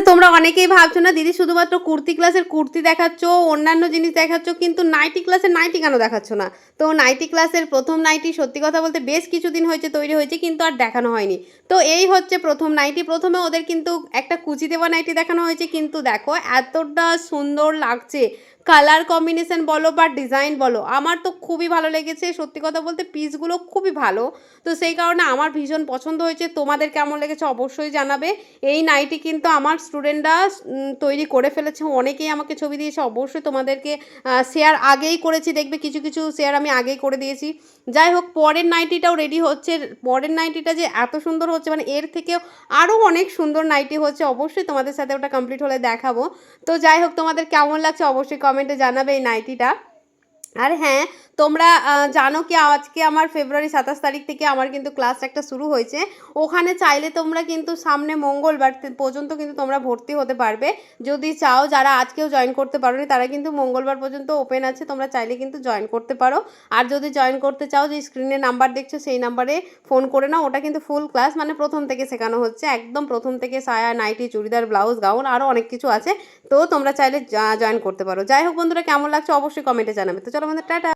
তোমরা অনেকেই ভাবছো না দিদি শুধুমাত্র কুর্তি ক্লাসের কুর্তি দেখাচ্ছ, অন্যান্য জিনিস দেখাচ্ছ, কিন্তু নাইটি ক্লাসের নাইটি কেন দেখাচ্ছ না? তো নাইটি ক্লাসের প্রথম নাইটি সত্যি কথা বলতে বেশ কিছুদিন হয়েছে তৈরি হয়েছে, কিন্তু আর দেখানো হয়নি। তো এই হচ্ছে প্রথম নাইটি। প্রথমে ওদের কিন্তু একটা কুচি দেওয়া নাইটি দেখানো হয়েছে, কিন্তু দেখো এতটা সুন্দর লাগছে, কালার কম্বিনেশন বলো বা ডিজাইন বলো, আমার তো খুবই ভালো লেগেছে। সত্যি কথা বলতে পিসগুলো খুবই ভালো। তো সেই কারণে আমার ভীষণ পছন্দ হয়েছে। তোমাদের কেমন লেগেছে অবশ্যই জানাবে। এই নাইটি কিন্তু আমার স্টুডেন্টরা তৈরি করে ফেলেছে, অনেকেই আমাকে ছবি দিয়েছে। অবশ্যই তোমাদেরকে শেয়ার আগেই করেছি, দেখবে কিছু কিছু শেয়ার আমি আগেই করে দিয়েছি। যাই হোক, পরের নাইটিটাও রেডি হচ্ছে। পরের নাইটিটা যে এত সুন্দর হচ্ছে, মানে এর থেকেও আরও অনেক সুন্দর নাইটি হচ্ছে। অবশ্যই তোমাদের সাথে ওটা কমপ্লিট হলে দেখাবো। তো যাই হোক, তোমাদের কেমন লাগছে অবশ্যই কমেন্টে জানাবে এই নাইটিটা। আর হ্যাঁ, তোমরা জানো কি আজকে আমার ফেব্রুয়ারি ২৭ তারিখ থেকে আমার কিন্তু ক্লাস একটা শুরু হয়েছে। ওখানে চাইলে তোমরা কিন্তু সামনে মঙ্গলবার পর্যন্ত কিন্তু তোমরা ভর্তি হতে পারবে। যদি চাও, যারা আজকেও জয়েন করতে পারোনি তারা কিন্তু মঙ্গলবার পর্যন্ত ওপেন আছে, তোমরা চাইলে কিন্তু জয়েন করতে পারো। আর যদি জয়েন করতে চাও, যে স্ক্রিনে নাম্বার দেখছো সেই নাম্বারে ফোন করে নাও। ওটা কিন্তু ফুল ক্লাস, মানে প্রথম থেকে শেখানো হচ্ছে, একদম প্রথম থেকে সায়া, নাইটি, চুড়িদার, ব্লাউজ, গাউন, আরও অনেক কিছু আছে। তো তোমরা চাইলে জয়েন করতে পারো। যাই হোক বন্ধুরা, কেমন লাগছে অবশ্যই কমেন্টে জানাবে। তো চলো বন্ধুরা, টাটা।